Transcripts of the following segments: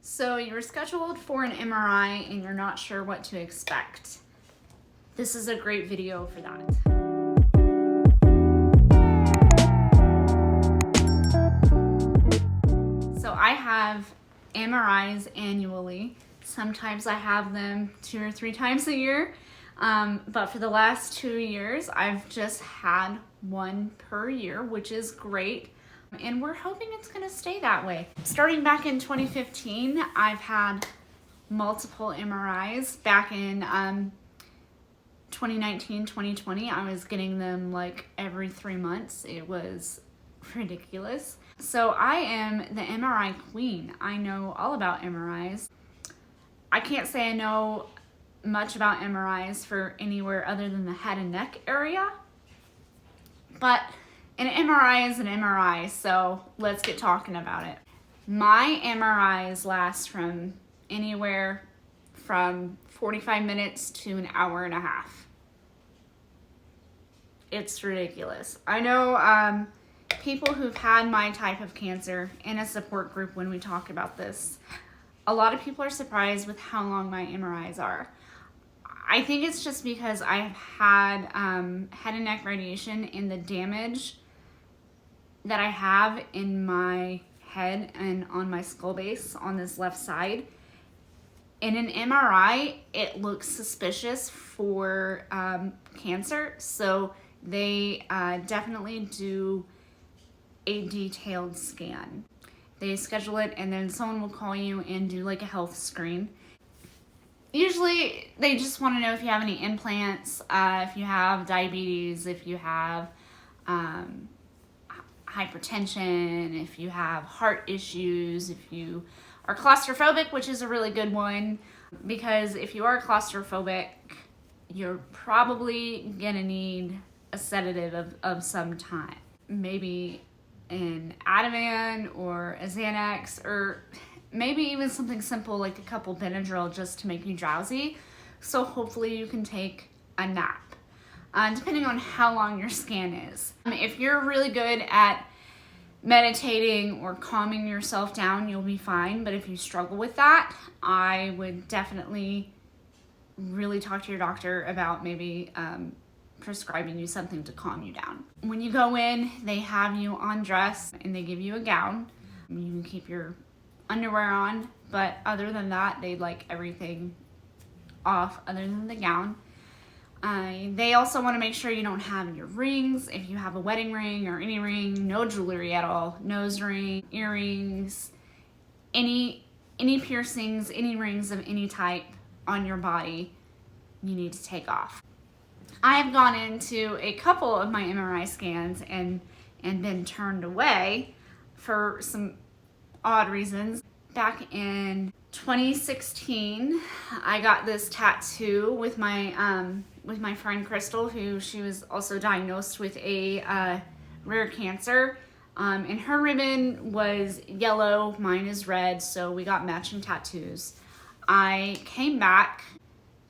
So you're scheduled for an MRI and you're not sure what to expect. This is a great video for that. So I have MRIs annually. Sometimes I have them 2 or 3 times a year. But for the last 2 years, I've just had one per year, which is great. And we're hoping it's gonna stay that way. Starting back in 2015, I've had multiple MRIs. Back in 2019, 2020, I was getting them like every 3 months. It was ridiculous. So I am the MRI queen. I know all about MRIs. I can't say I know much about MRIs for anywhere other than the head and neck area, but an MRI is an MRI, so let's get talking about it. My MRIs last from anywhere from 45 minutes to an hour and a half. It's ridiculous. I know people who've had my type of cancer in a support group when we talk about this. A lot of people are surprised with how long my MRIs are. I think it's just because I've had head and neck radiation, and the damage that I have in my head and on my skull base on this left side. In an MRI, it looks suspicious for cancer, so they definitely do a detailed scan. They schedule it, and then someone will call you and do like a health screen. Usually they just want to know if you have any implants, if you have diabetes, if you have hypertension, if you have heart issues, if you are claustrophobic, which is a really good one, because if you are claustrophobic, you're probably gonna need a sedative of some kind. Maybe an Ativan or a Xanax, or maybe even something simple like a couple Benadryl just to make you drowsy. So hopefully you can take a nap. Depending on how long your scan is. If you're really good at meditating or calming yourself down, you'll be fine. But if you struggle with that, I would definitely really talk to your doctor about maybe prescribing you something to calm you down. When you go in, they have you undress and they give you a gown. You can keep your underwear on, but other than that, they like everything off other than the gown. They also want to make sure you don't have your rings. If you have a wedding ring or any ring, no jewelry at all, nose ring, earrings, any piercings, any rings of any type on your body, you need to take off. I have gone into a couple of my MRI scans and been turned away for some odd reasons. Back in 2016, I got this tattoo with my friend Crystal, who she was also diagnosed with a rare cancer. And her ribbon was yellow, mine is red, so we got matching tattoos. I came back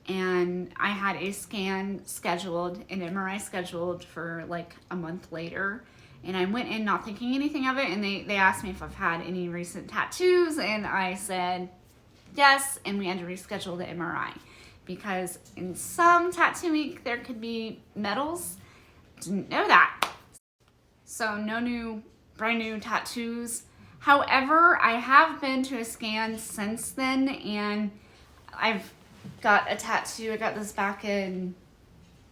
and I had a scan scheduled, an MRI scheduled for like a month later. And I went in not thinking anything of it, and they asked me if I've had any recent tattoos, and I said yes, and we had to reschedule the MRI. Because in some tattoo ink, there could be metals. Didn't know that. So no brand new tattoos. However, I have been to a scan since then, and I've got a tattoo. I got this back in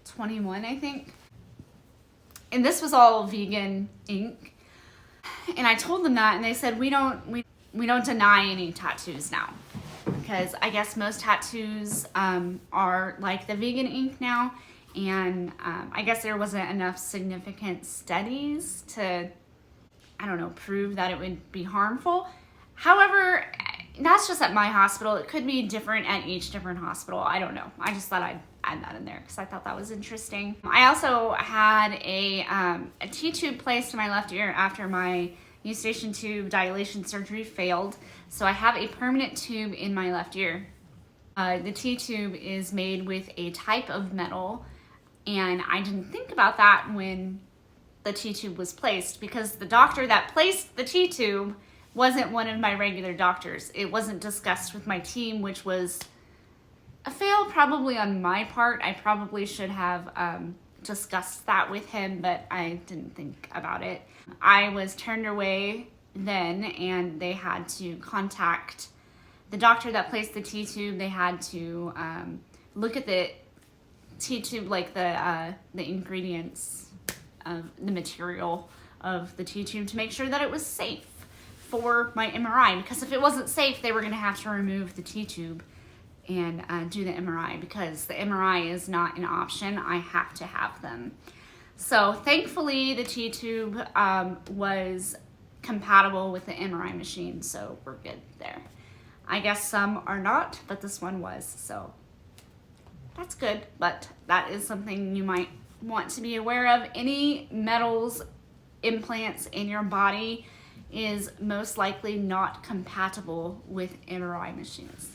21, I think. And this was all vegan ink. And I told them that, and they said, we don't deny any tattoos now. Because I guess most tattoos are like the vegan ink now, and I guess there wasn't enough significant studies to, I don't know, prove that it would be harmful. However, that's just at my hospital. It could be different at each different hospital. I don't know. I just thought I'd add that in there because I thought that was interesting. I also had a T-tube placed in my left ear after my eustachian tube dilation surgery failed. So I have a permanent tube in my left ear. The T-tube is made with a type of metal, and I didn't think about that when the T-tube was placed, because the doctor that placed the T-tube wasn't one of my regular doctors. It wasn't discussed with my team, which was a fail probably on my part. I probably should have discussed that with him, but I didn't think about it. I was turned away then, and they had to contact the doctor that placed the T-tube. They had to look at the T-tube, like the ingredients of the material of the T-tube to make sure that it was safe for my MRI, because if it wasn't safe, they were going to have to remove the T-tube and do the MRI, because the MRI is not an option. I have to have them. So thankfully the T-tube was compatible with the MRI machine, so we're good there. I guess some are not, but this one was, so that's good. But that is something you might want to be aware of. Any metals implants in your body is most likely not compatible with MRI machines.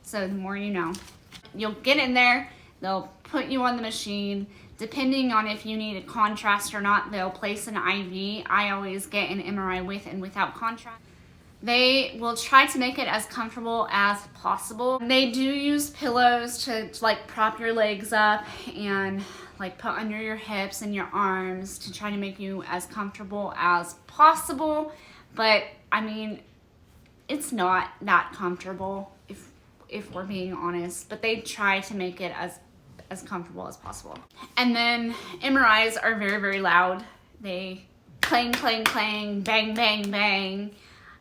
So the more you know. You'll get in there, they'll put you on the machine. Depending on if you need a contrast or not, they'll place an IV. I always get an MRI with and without contrast. They will try to make it as comfortable as possible. They do use pillows to like prop your legs up and like put under your hips and your arms to try to make you as comfortable as possible. But I mean, it's not that comfortable if we're being honest, but they try to make it as comfortable as possible. And then MRIs are very, very loud. They clang, clang, clang, bang, bang, bang.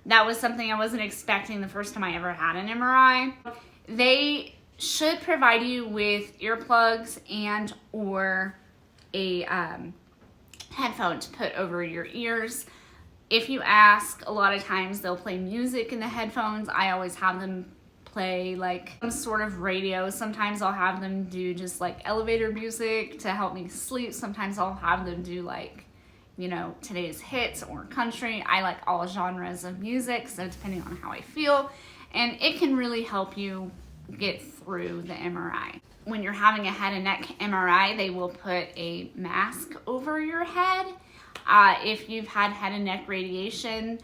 That was something I wasn't expecting the first time I ever had an MRI. They should provide you with earplugs and or a headphone to put over your ears. If you ask, a lot of times they'll play music in the headphones. I always have them play like some sort of radio. Sometimes I'll have them do just like elevator music to help me sleep. Sometimes I'll have them do like, you know, today's hits or country. I like all genres of music, so depending on how I feel. And it can really help you get through the MRI. When you're having a head and neck MRI, they will put a mask over your head. If you've had head and neck radiation,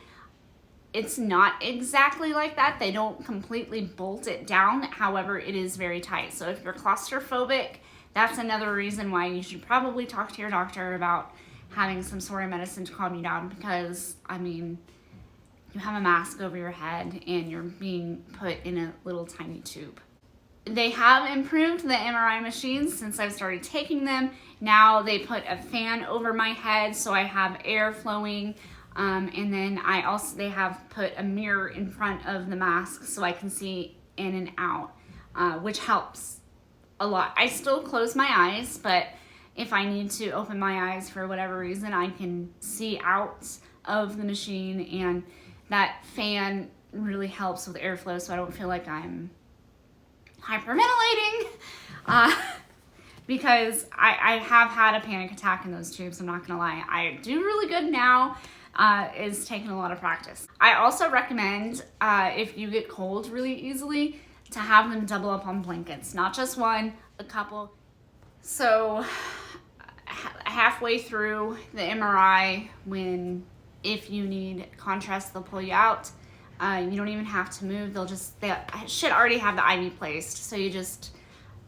it's not exactly like that. They don't completely bolt it down. However, it is very tight. So if you're claustrophobic, that's another reason why you should probably talk to your doctor about having some sort of medicine to calm you down, because, I mean, you have a mask over your head and you're being put in a little tiny tube. They have improved the MRI machines since I've started taking them. Now they put a fan over my head so I have air flowing. And then they have put a mirror in front of the mask so I can see in and out, which helps a lot. I still close my eyes, but if I need to open my eyes for whatever reason, I can see out of the machine, and that fan really helps with airflow so I don't feel like I'm hyperventilating, because I have had a panic attack in those tubes, I'm not gonna lie. I do really good now. Is taking a lot of practice. I also recommend, if you get cold really easily, to have them double up on blankets, not just one, a couple. So halfway through the MRI, if you need contrast, they'll pull you out. You don't even have to move. They should already have the IV placed. So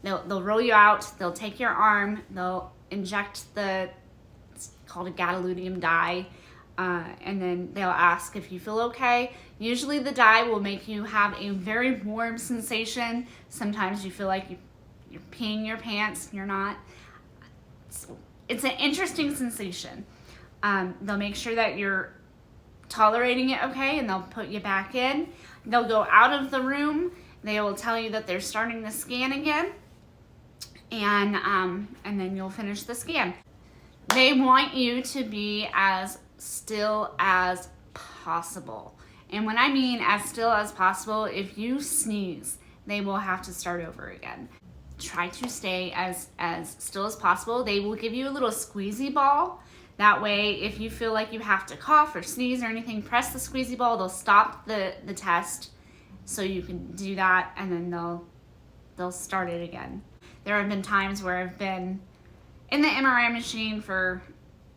they'll roll you out, they'll take your arm, they'll inject it's called a gadolinium dye, and then they'll ask if you feel okay. Usually the dye will make you have a very warm sensation. Sometimes you feel like you're peeing your pants, you're not. It's an interesting sensation. They'll make sure that you're tolerating it okay, and they'll put you back in. They'll go out of the room. They will tell you that they're starting the scan again, and then you'll finish the scan. They want you to be as still as possible. And when I mean as still as possible, if you sneeze, they will have to start over again. Try to stay as still as possible. They will give you a little squeezy ball. That way, if you feel like you have to cough or sneeze or anything, press the squeezy ball. They'll stop the test so you can do that, and then they'll start it again. There have been times where I've been in the MRI machine for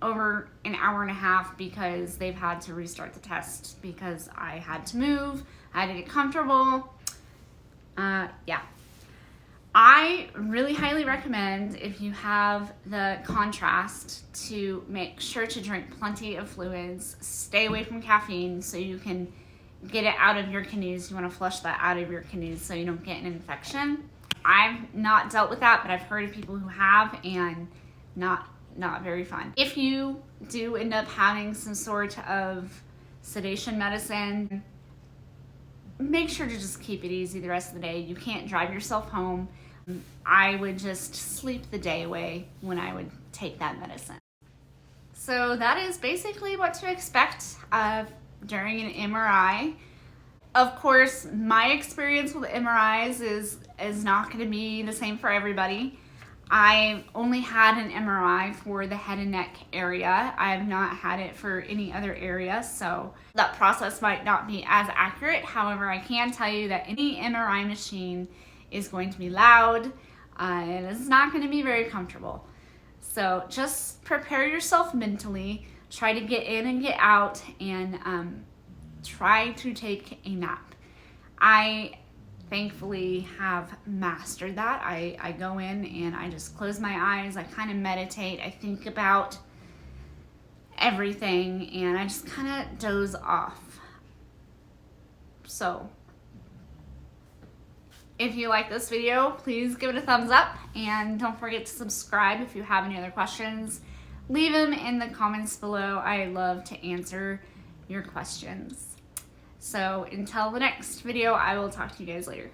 over an hour and a half because they've had to restart the test because I had to move, I had to get comfortable. Yeah. I really highly recommend, if you have the contrast, to make sure to drink plenty of fluids, stay away from caffeine so you can get it out of your kidneys. You want to flush that out of your kidneys so you don't get an infection. I've not dealt with that, but I've heard of people who have, and not very fun. If you do end up having some sort of sedation medicine, make sure to just keep it easy the rest of the day. You can't drive yourself home. I would just sleep the day away when I would take that medicine. So that is basically what to expect during an MRI. Of course, my experience with MRIs is not going to be the same for everybody. I only had an MRI for the head and neck area. I have not had it for any other area, so that process might not be as accurate. However, I can tell you that any MRI machine is going to be loud, and it's not going to be very comfortable. So just prepare yourself mentally, try to get in and get out, and try to take a nap. I thankfully have mastered that. I go in and I just close my eyes, I kind of meditate, I think about everything, and I just kind of doze off. So if you like this video, please give it a thumbs up, and don't forget to subscribe. If you have any other questions, leave them in the comments below. I love to answer your questions. So until the next video, I will talk to you guys later.